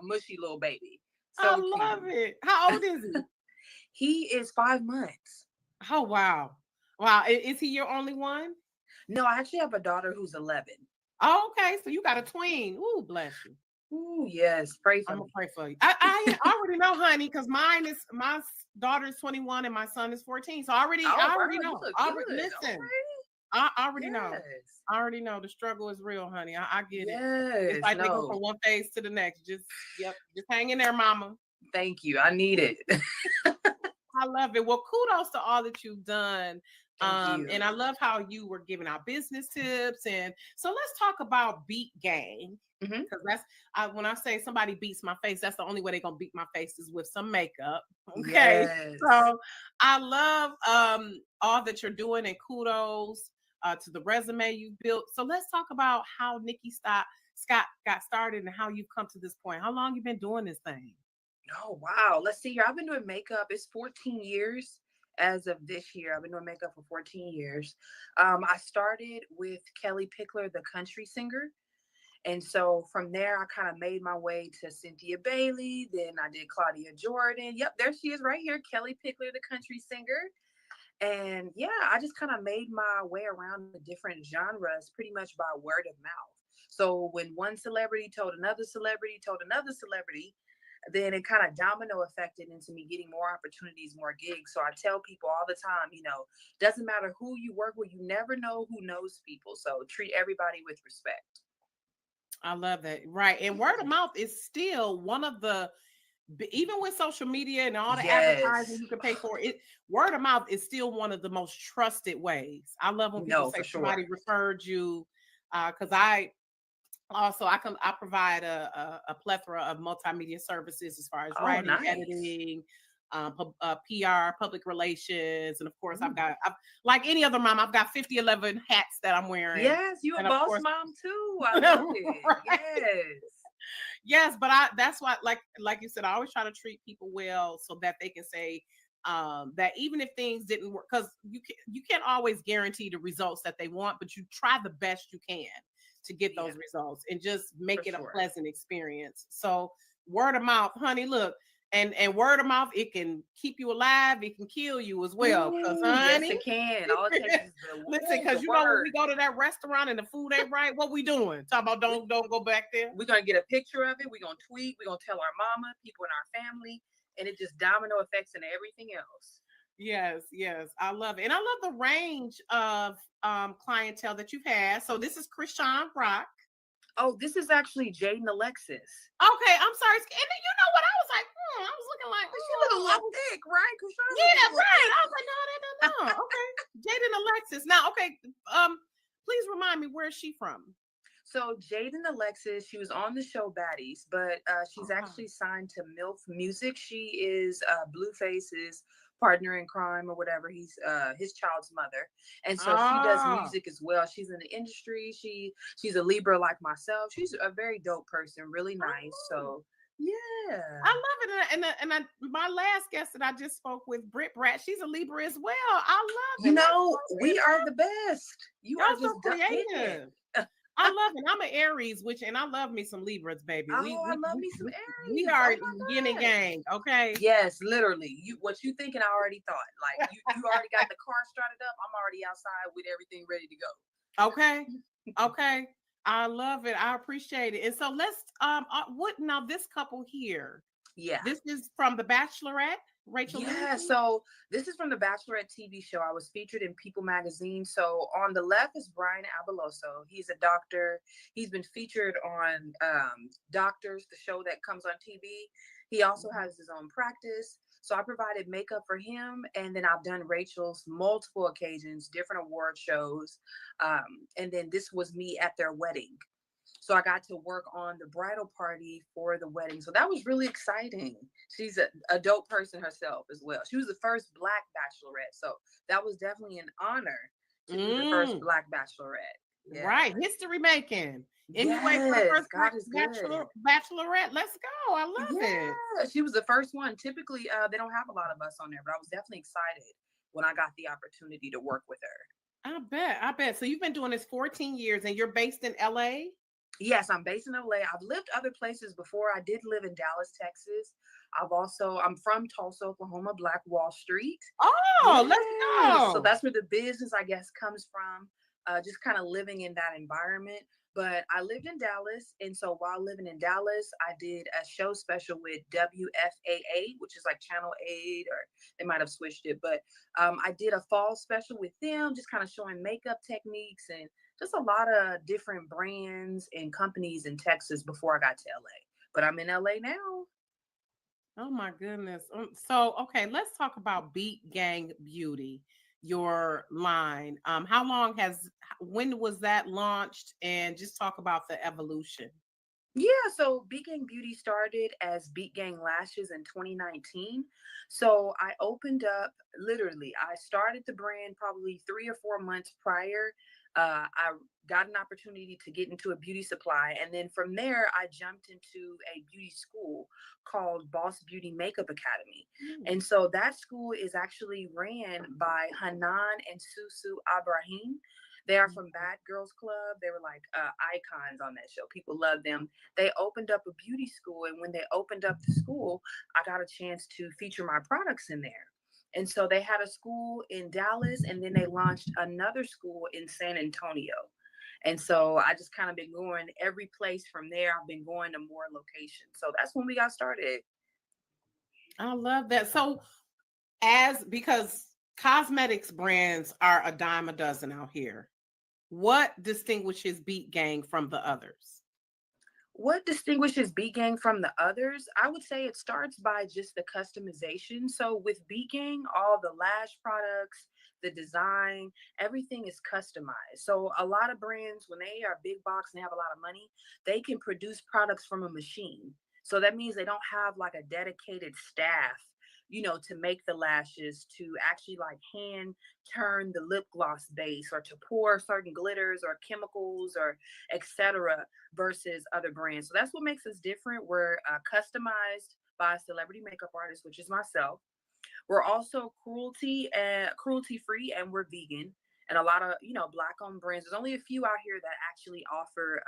mushy little baby. So I love it. How old is he? He is 5 months. Oh wow. Wow. Is he your only one? No, I actually have a daughter who's 11. Oh, okay. So you got a twin. Ooh, bless you. Ooh, yes. Pray for I'm me. gonna pray for you. I already know, honey, because my daughter's 21 and my son is 14. So I already know. Listen, Okay. I already know. I already know the struggle is real, honey. I get it. It's like they go from one phase to the next. Just hang in there, mama. Thank you. I need it. I love it. Well, kudos to all that you've done. And I love how you were giving out business tips. And so let's talk about Beat Gang. Because that's when I say somebody beats my face, that's the only way they're gonna beat my face is with some makeup. Okay. Yes. So I love all that you're doing and kudos to the resume you built. So let's talk about how Nikki Scott got started and how you've come to this point. How long you been doing this thing? Oh wow. Let's see here. I've been doing makeup. It's 14 years as of this year. I've been doing makeup for 14 years. I started with Kelly Pickler, the country singer. And so from there, I kind of made my way to Cynthia Bailey. Then I did Claudia Jordan. Yep, there she is right here, Kelly Pickler, the country singer. And yeah, I just kind of made my way around the different genres pretty much by word of mouth. So when one celebrity told another celebrity, then it kind of domino affected into me getting more opportunities, more gigs. So I tell people all the time, doesn't matter who you work with, you never know who knows people. So treat everybody with respect. I love that. Right. And word of mouth is still one of the, even with social media and all the advertising you can pay for it, word of mouth is still one of the most trusted ways. I love when people say somebody referred you, because I provide a plethora of multimedia services as far as writing, editing, PR, public relations, and of course I've like any other mom, I've got 50-11 hats that I'm wearing. Yes, you a boss mom too. I love it. Right. Yes, but that's why, like you said, I always try to treat people well so that they can say that even if things didn't work, because you can't always guarantee the results that they want, but you try the best you can to get those results and just make it a pleasant experience. So word of mouth, honey, look, and word of mouth, it can keep you alive, it can kill you as well. Because honey, yes, it can. All it takes is listen, because when we go to that restaurant and the food ain't right, what we doing? Talk about don't go back there. We're gonna get a picture of it, we're gonna tweet, we're gonna tell our mama, people in our family, and it just domino effects into everything else. Yes, I love it. And I love the range of clientele that you've had. So this is Krishan Rock. Oh, this is actually Jaden Alexis. Okay, I'm sorry. And then you know what? I was like, I was looking like, she look a little thick, right? Yeah, right. I was like, no. Okay. Jaden Alexis. Now, okay, please remind me, where is she from? So Jaden Alexis, she was on the show Baddies, but she's actually signed to MILF Music. She is Blueface's partner in crime or whatever. He's his child's mother, and so she does music as well. She's in the industry. She's a Libra like myself. She's a very dope person, really nice. So yeah, I love it. And my last guest that I just spoke with, Britt Bratt, she's a Libra as well. I love it. We are the best. You are just so creative. I love it. I'm an Aries, and I love me some Libras, baby. I love me some Aries. We are yin and gang, okay? Yes, literally. What you thinking, I already thought. Like you already got the car started up. I'm already outside with everything ready to go. Okay. I love it. I appreciate it. And so let's what now this couple here. Yeah. This is from The Bachelorette, Rachel Yeah, Lindsay. so this is from the Bachelorette TV show. I was featured in People magazine. So on the left is Brian Abeloso. He's a doctor. He's been featured on Doctors, the show that comes on TV. He also has his own practice. So I provided makeup for him, and then I've done Rachel's multiple occasions, different award shows, and then this was me at their wedding. So I got to work on the bridal party for the wedding. So that was really exciting. She's a dope person herself as well. She was the first Black bachelorette. So that was definitely an honor to be the first Black bachelorette. Yeah. Right. History making. Anyway, yes, for the first God is good. bachelorette. Let's go. I love it. Yeah, she was the first one. Typically, they don't have a lot of us on there, but I was definitely excited when I got the opportunity to work with her. I bet. I bet. So you've been doing this 14 years and you're based in LA? Yes, I'm based in LA. I've lived other places before. I did live in Dallas, Texas. I'm from Tulsa, Oklahoma, Black Wall Street. Oh, let's go. So that's where the business, I guess, comes from. Just kind of living in that environment. But I lived in Dallas. And so while living in Dallas, I did a show special with WFAA, which is like Channel 8, or they might have switched it. But I did a fall special with them, just kind of showing makeup techniques and just a lot of different brands and companies in Texas before I got to LA. But I'm in LA now. Oh my goodness. So, okay, let's talk about Beat Gang Beauty, your line. When was that launched? And just talk about the evolution. Yeah, so Beat Gang Beauty started as Beat Gang Lashes in 2019. So I opened up, literally, I started the brand probably 3 or 4 months prior. I got an opportunity to get into a beauty supply. And then from there, I jumped into a beauty school called Boss Beauty Makeup Academy. And so that school is actually ran by Hanan and Susu Abrahim. They are from Bad Girls Club. They were like icons on that show. People love them. They opened up a beauty school. And when they opened up the school, I got a chance to feature my products in there. And so they had a school in Dallas, and then they launched another school in San Antonio. And so I just kind of been going every place from there. I've been going to more locations. So that's when we got started. I love that. So, because cosmetics brands are a dime a dozen out here, what distinguishes Beat Gang from the others? What distinguishes Beat Gang from the others? I would say it starts by just the customization. So with Beat Gang, all the lash products, the design, everything is customized. So a lot of brands, when they are big box and they have a lot of money, they can produce products from a machine. So that means they don't have like a dedicated staff, to make the lashes, to actually like hand turn the lip gloss base, or to pour certain glitters or chemicals or etc., versus other brands. So that's what makes us different. We're customized by a celebrity makeup artist, which is myself. We're also cruelty free, and we're vegan. And a lot of black owned brands. There's only a few out here that actually offer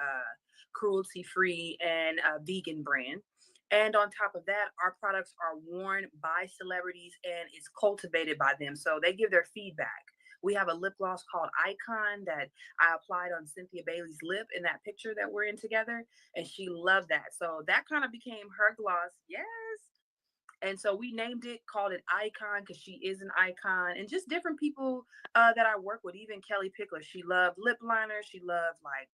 cruelty free and vegan brand. And on top of that, our products are worn by celebrities and it's cultivated by them. So they give their feedback. We have a lip gloss called Icon that I applied on Cynthia Bailey's lip in that picture that we're in together. And she loved that. So that kind of became her gloss. Yes. And so we named it, called it Icon, because she is an icon. And just different people that I work with, even Kelly Pickler. She loved lip liners. She loved like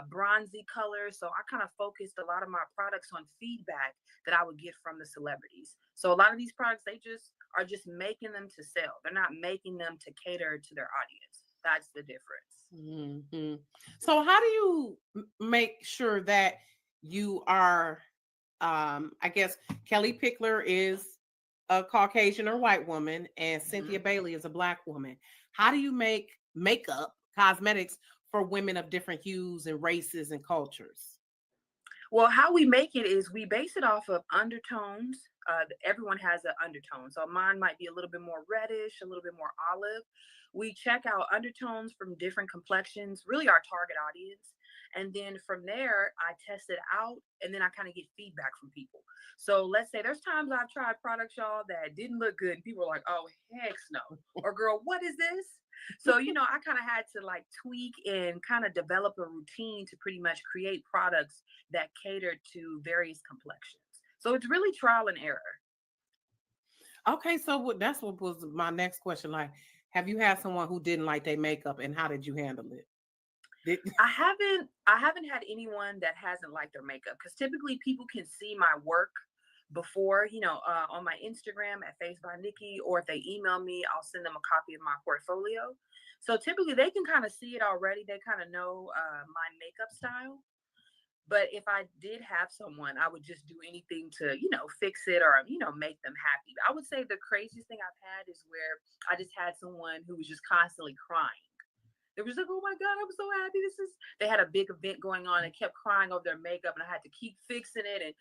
bronzy colors. So I kind of focused a lot of my products on feedback that I would get from the celebrities. So a lot of these products, they just are just making them to sell. They're not making them to cater to their audience. That's the difference. Mm-hmm. So how do you make sure that you are, I guess Kelly Pickler is a Caucasian or white woman and Cynthia Bailey is a Black woman. How do you make makeup, cosmetics for women of different hues and races and cultures? Well, how we make it is we base it off of undertones. Everyone has an undertone. So mine might be a little bit more reddish, a little bit more olive. We check out undertones from different complexions, really our target audience. And then from there, I test it out and then I kind of get feedback from people. So let's say there's times I've tried products, y'all, that didn't look good. And people are like, oh, heck no. Or, girl, what is this? So, I kind of had to like tweak and kind of develop a routine to pretty much create products that cater to various complexions. So it's really trial and error. Okay, so that's what was my next question. Like, have you had someone who didn't like their makeup, and how did you handle it? I haven't had anyone that hasn't liked their makeup, because typically people can see my work before, on my Instagram at Face by Nikki, or if they email me, I'll send them a copy of my portfolio. So typically they can kind of see it already. They kind of know my makeup style. But if I did have someone, I would just do anything to, fix it or, make them happy. I would say the craziest thing I've had is where I just had someone who was just constantly crying. They was like, oh my God, I'm so happy. They had a big event going on and kept crying over their makeup, and I had to keep fixing it. And,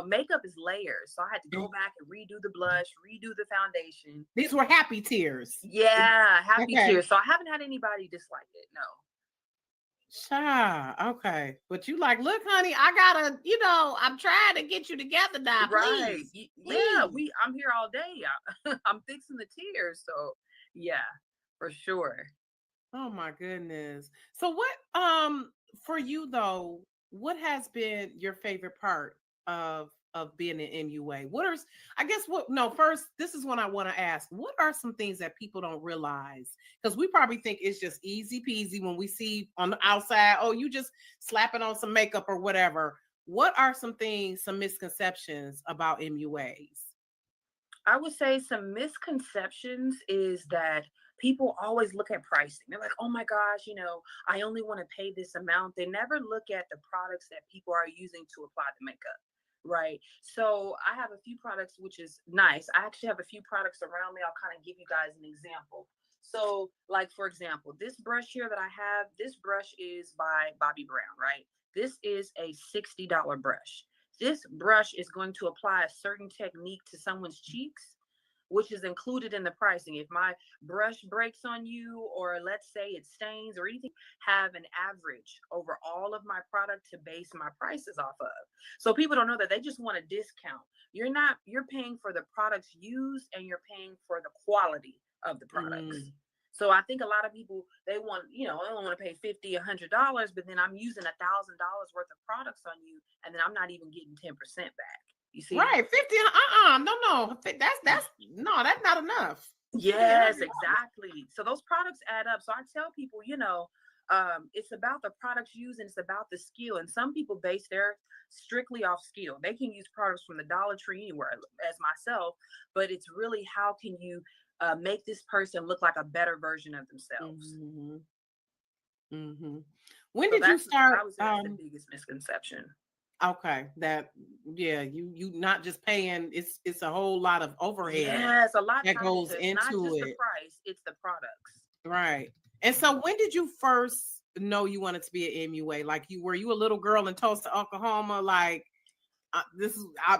makeup is layers. So I had to go back and redo the blush, redo the foundation. These were happy tears. Yeah, happy tears. So I haven't had anybody dislike it. No. Okay. But you like, look, honey, I gotta, I'm trying to get you together now. Right. Please. Yeah, I'm here all day. I'm fixing the tears. So yeah, for sure. Oh my goodness. So what for you though, what has been your favorite part of being an MUA? I guess what no, first, this is what I want to ask. What are some things that people don't realize? Because we probably think it's just easy peasy when we see on the outside, oh, you just slapping on some makeup or whatever. What are some things, some misconceptions about MUAs? I would say some misconceptions is that people always look at pricing. They're like, oh my gosh, I only want to pay this amount. They never look at the products that people are using to apply the makeup. Right. So I have a few products, which is nice. I actually have a few products around me. I'll kind of give you guys an example. So, like, for example, this brush here that I have, this brush is by Bobbi Brown, right? This is a $60 brush. This brush is going to apply a certain technique to someone's cheeks, which is included in the pricing. If my brush breaks on you, or let's say it stains or anything, have an average over all of my product to base my prices off of. So people don't know that. They just want a discount. You're paying for the products used, and you're paying for the quality of the products. So I think a lot of people, they don't want to pay $50, $100, but then I'm using $1,000 worth of products on you, and then I'm not even getting 10% back. You see? Right, 50. No. That's not enough. Yes, exactly. So those products add up. So I tell people, it's about the products used, and it's about the skill. And some people base their strictly off skill. They can use products from the Dollar Tree anywhere, as myself, but it's really how can you make this person look like a better version of themselves. When did you start? I would say that's the biggest misconception. Okay, you not just paying, it's a whole lot of overhead. Yes, a lot that goes into not just it. the price, it's the products. Right. And so when did you first know you wanted to be an MUA? Like, were you a little girl in Tulsa, Oklahoma? Like,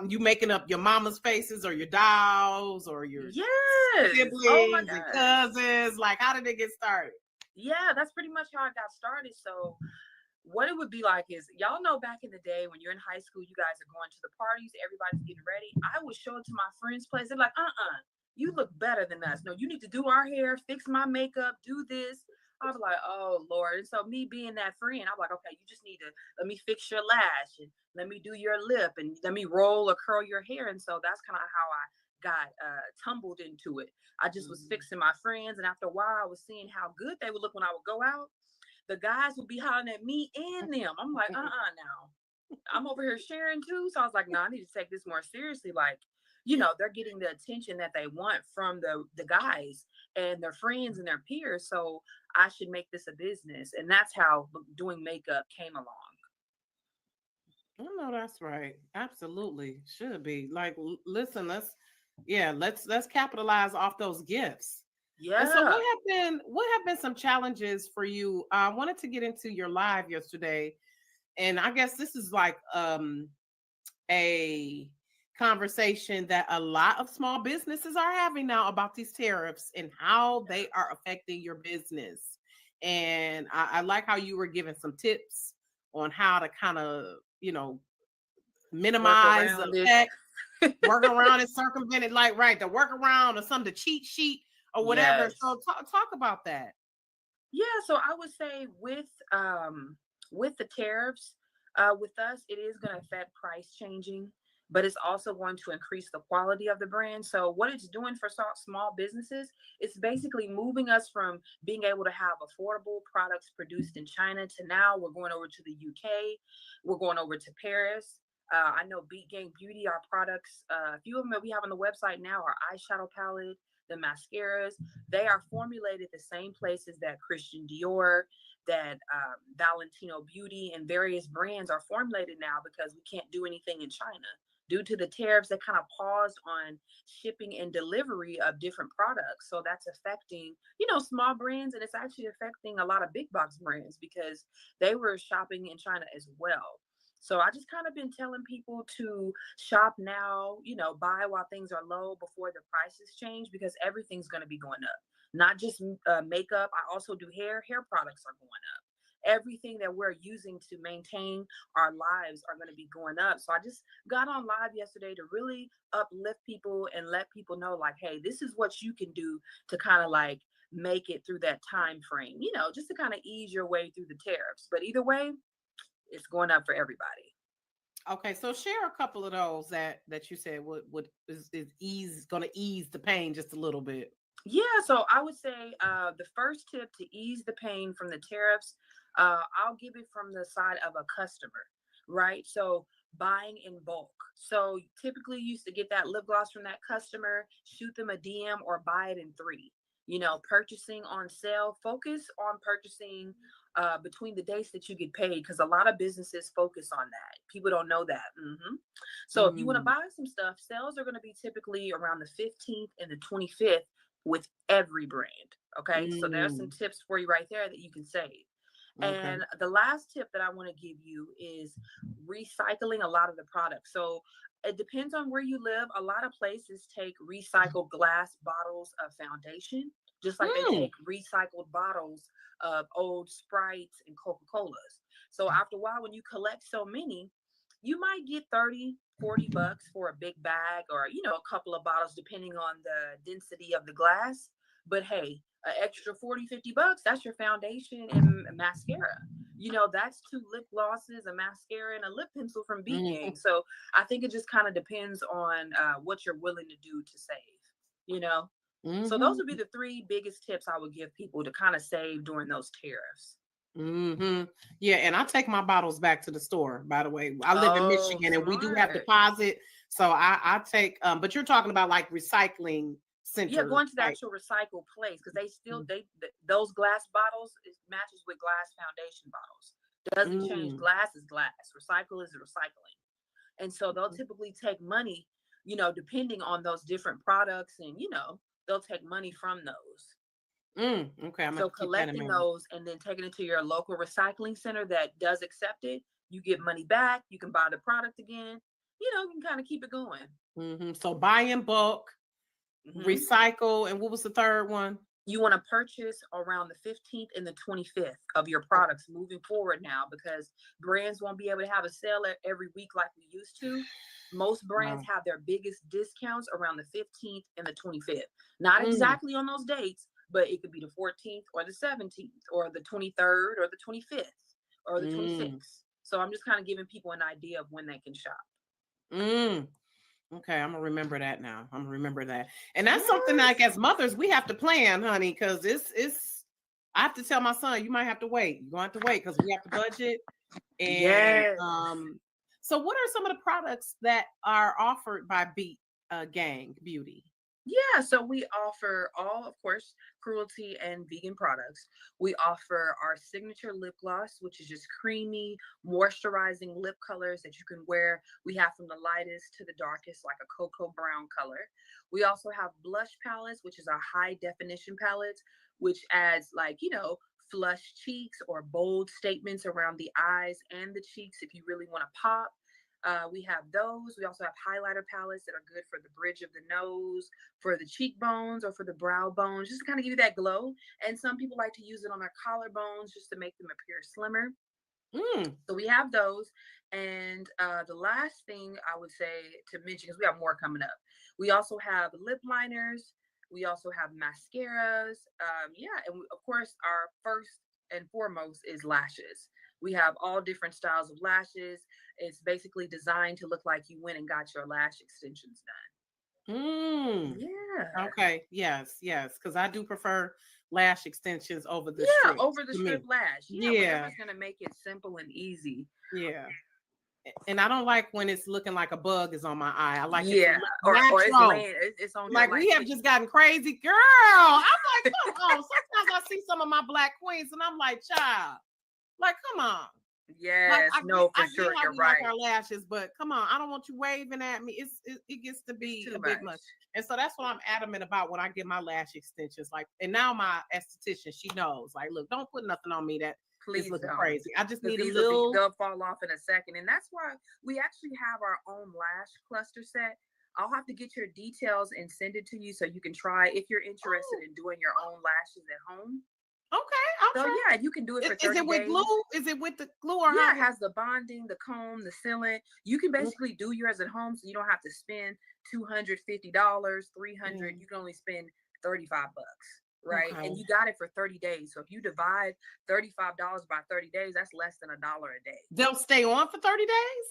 you making up your mama's faces or your dolls or your siblings and cousins? Like, how did it get started? Yeah, that's pretty much how I got started. So what it would be like is, y'all know back in the day when you're in high school, you guys are going to the parties, everybody's getting ready. I would show up to my friend's place. They're like, you look better than us. No, you need to do our hair, fix my makeup, do this. I was like, oh Lord. And so me being that friend, I'm like, okay, you just need to let me fix your lash, and let me do your lip, and let me roll or curl your hair. And so that's kind of how I got tumbled into it. I just was fixing my friends, and after a while I was seeing how good they would look when I would go out. The guys would be hollering at me and them. I'm like, now. I'm over here sharing too. So I was like, no, I need to take this more seriously. Like, they're getting the attention that they want from the guys and their friends and their peers. So I should make this a business. And that's how doing makeup came along. Oh, no, that's right. Absolutely. Should be. Like, listen, let's capitalize off those gifts. Yeah. And so what have been some challenges for you? I wanted to get into your live yesterday, and I guess this is like a conversation that a lot of small businesses are having now about these tariffs and how they are affecting your business. And I like how you were giving some tips on how to kind of, Work minimize the around it. effect, work around it, circumvent it, like right, the workaround or some the cheat sheet or whatever. Yes. So talk about that. Yeah, so I would say with the tariffs, with us, it is going to affect price changing, but it's also going to increase the quality of the brand. So what it's doing for small businesses, it's basically moving us from being able to have affordable products produced in China to now we're going over to the UK, we're going over to Paris. I know Beat Gang Beauty, our products, a few of them that we have on the website now are eyeshadow palette, the mascaras. They are formulated the same places that Christian Dior, that Valentino Beauty, and various brands are formulated now because we can't do anything in China due to the tariffs that kind of paused on shipping and delivery of different products. So that's affecting, small brands, and it's actually affecting a lot of big box brands because they were shopping in China as well. So I just kind of been telling people to shop now, buy while things are low before the prices change because everything's going to be going up. Not just makeup. I also do hair. Hair products are going up. Everything that we're using to maintain our lives are going to be going up. So I just got on live yesterday to really uplift people and let people know, like, hey, this is what you can do to kind of like make it through that time frame, just to kind of ease your way through the tariffs. But either way, it's going up for everybody. Okay, so share a couple of those that you said would is going to ease the pain just a little bit. Yeah, so I would say the first tip to ease the pain from the tariffs, I'll give it from the side of a customer, right? So buying in bulk. So typically you used to get that lip gloss from that customer, shoot them a DM or buy it in three. Purchasing on sale, focus on purchasing between the dates that you get paid because a lot of businesses focus on that. People don't know that. So if you want to buy some stuff, sales are going to be typically around the 15th and the 25th with every brand. Okay. So there's some tips for you right there that you can save. Okay. And the last tip that I want to give you is recycling a lot of the products. So it depends on where you live. A lot of places take recycled glass bottles of foundation, just like they take recycled bottles of old Sprites and Coca-Colas. So after a while, when you collect so many, you might get 30, $40 for a big bag or, a couple of bottles, depending on the density of the glass. But hey, an extra 40, $50, that's your foundation and mascara. That's two lip glosses, a mascara, and a lip pencil from Beat Gang. So I think it just kind of depends on what you're willing to do to save, So those would be the three biggest tips I would give people to kind of save during those tariffs. Yeah, and I take my bottles back to the store, by the way. I live in Michigan and we do have deposit. So I take but you're talking about like recycling center. Yeah, going to the actual recycle place because they still those glass bottles, it matches with glass foundation bottles. Doesn't change. Glass is glass. Recycle is recycling. And so they'll typically take money, depending on those different products, and they'll take money from those. Okay. So collecting those and then taking it to your local recycling center that does accept it, you get money back. You can buy the product again. You can kind of keep it going. So buy in bulk, recycle, and what was the third one? You want to purchase around the 15th and the 25th of your products moving forward now because brands won't be able to have a sale every week like we used to. Most brands have their biggest discounts around the 15th and the 25th. Not exactly on those dates, but it could be the 14th or the 17th or the 23rd or the 25th or the 26th. So I'm just kind of giving people an idea of when they can shop. Okay, I'm gonna remember that now. I'm gonna remember that. And that's something like as mothers, we have to plan, honey, because it's I have to tell my son, you might have to wait. You're gonna have to wait because we have to budget. And so what are some of the products that are offered by Beat Gang Beauty? Yeah, so we offer all, of course, cruelty and vegan products. We offer our signature lip gloss, which is just creamy, moisturizing lip colors that you can wear. We have from the lightest to the darkest, like a cocoa brown color. We also have blush palettes, which is our high definition palettes, which adds flush cheeks or bold statements around the eyes and the cheeks if you really want to pop. We have those. We also have highlighter palettes that are good for the bridge of the nose, for the cheekbones, or for the brow bones, just to kind of give you that glow. And some people like to use it on their collarbones just to make them appear slimmer. So we have those. And the last thing I would say to mention, because we have more coming up, we also have lip liners. We also have mascaras. Yeah. And of course, our first and foremost is lashes. We have all different styles of lashes. It's basically designed to look like you went and got your lash extensions done. Yeah. Okay. Yes. Yes. Because I do prefer lash extensions over the Yeah, strips over the to strip me. lash. Yeah, Yeah. whatever's gonna make it simple and easy. Yeah. And I don't like when it's looking like a bug is on my eye. I like it to Yeah, look or it's natural. laying, it's on here Like we like have just gotten crazy, girl. I'm like, come on. Sometimes I see some of my black queens, and I'm like, child, like, come on. Like yes, no, for I sure, get how you're we like right. our lashes, but come on, I don't want you waving at me. It gets to It's be too a bit much. much, and so that's what I'm adamant about when I get my lash extensions. Like, and now my esthetician, she knows. Like, look, don't put nothing on me that is Please looking don't, crazy. I just because need a these little. they'll fall off in a second, and that's why we actually have our own lash cluster set. I'll have to get your details and send it to you so you can try if you're interested Oh, in doing your own lashes at home. okay, I'll So try. yeah, you can do it for Is 30 it with glue? days. Is it with the glue or Yeah, how? it has the bonding, the comb, the sealant. You can basically do yours at home, so you don't have to spend $250, 300. Mm, You can only spend 35 bucks, right? okay. And you got it for 30 days. So if you divide $35 by 30 days, that's less than $1 a day. They'll stay on for 30 days?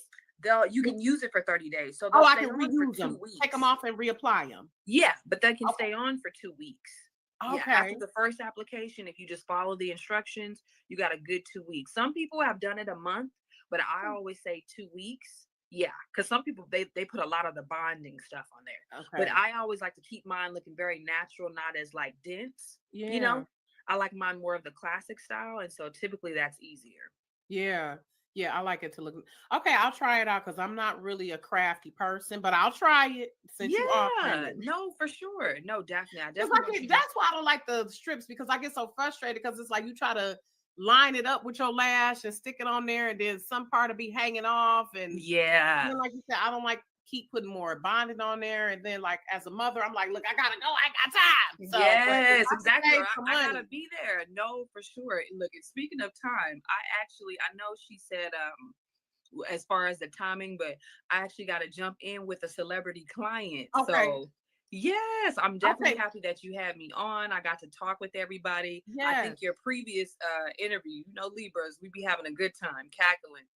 You can use it for 30 days. So Oh, they'll I stay can on for reuse two them. Take them weeks. off and reapply them. Yeah, but they can Okay. stay on for 2 weeks. Yeah, after Okay. the first application, if you just follow the instructions, you got a good 2 weeks. Some people have done it a month, but I always say 2 weeks. Yeah, because some people they put a lot of the bonding stuff on there. But Okay. I always like to keep mine looking very natural, not as like dense. Yeah. I like mine more of the classic style, and so typically that's easier. Yeah. Yeah. I like it to look. Okay. I'll try it out because I'm not really a crafty person, but I'll try it since you offering Yeah, it. no, for sure. No, definitely. I Because definitely want you to. that's why I don't like the strips because I get so frustrated because it's like you try to line it up with your lash and stick it on there, and then some part will be hanging off. And Yeah. then, like you said, I don't like keep putting more bonding on there. And then, like as a mother, I'm like, look, I gotta go. I ain't got time. So, but if Yes, I can exactly. save some I gotta money, be there. No, for sure. Look, and speaking of time, I know she said as far as the timing, but I actually got to jump in with a celebrity client. okay, So yes, I'm definitely okay, happy that you had me on. I got to talk with everybody. I think yes, your previous interview, Libras, we be having a good time cackling.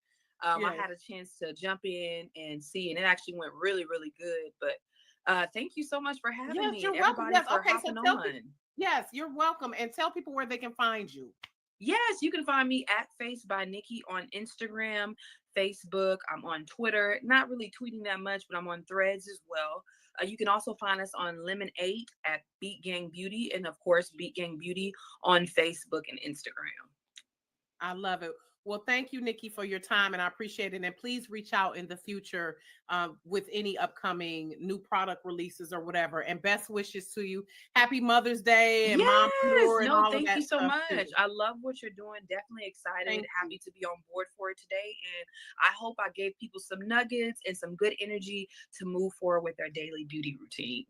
I yes, had a chance to jump in and see, and it actually went really, really good. But thank you so much for having yes. me and You're welcome. everybody Yes, for okay. So hopping tell people. on. Yes, you're welcome, and tell people where they can find you. Yes, you can find me at Face by Nikki on Instagram, Facebook. I'm on Twitter. Not really tweeting that much, but I'm on Threads as well. You can also find us on Lemon 8 at Beat Gang Beauty, and of course, Beat Gang Beauty on Facebook and Instagram. I love it. Well, thank you, Nikki, for your time, and I appreciate it. And please reach out in the future with any upcoming new product releases or whatever. And best wishes to you. Happy Mother's Day and Yes, Mompreneur and no, all of thank you that so stuff too. much. I love what you're doing. Definitely excited, Thank you. happy to be on board for it today. And I hope I gave people some nuggets and some good energy to move forward with their daily beauty routine.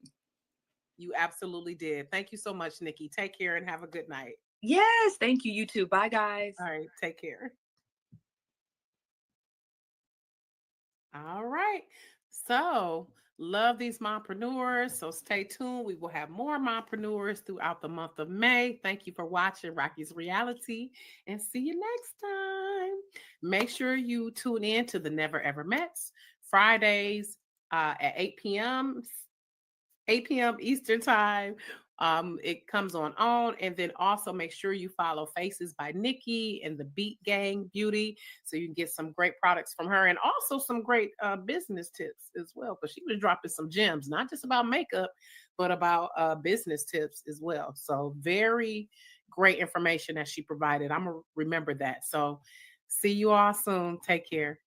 You absolutely did. Thank you so much, Nikki. Take care and have a good night. Yes, thank you. You too. Bye, guys. All right. Take care. All right. So, love these mompreneurs. So, stay tuned. We will have more mompreneurs throughout the month of May. Thank you for watching Rocky's Reality and see you next time. Make sure you tune in to the Never Ever Mets Fridays at 8 p.m. Eastern time. It comes on, and then also make sure you follow Faces by Nikki and the Beat Gang Beauty, so you can get some great products from her, and also some great business tips as well. Because she was dropping some gems, not just about makeup, but about business tips as well. So very great information that she provided. I'm gonna remember that. So see you all soon. Take care.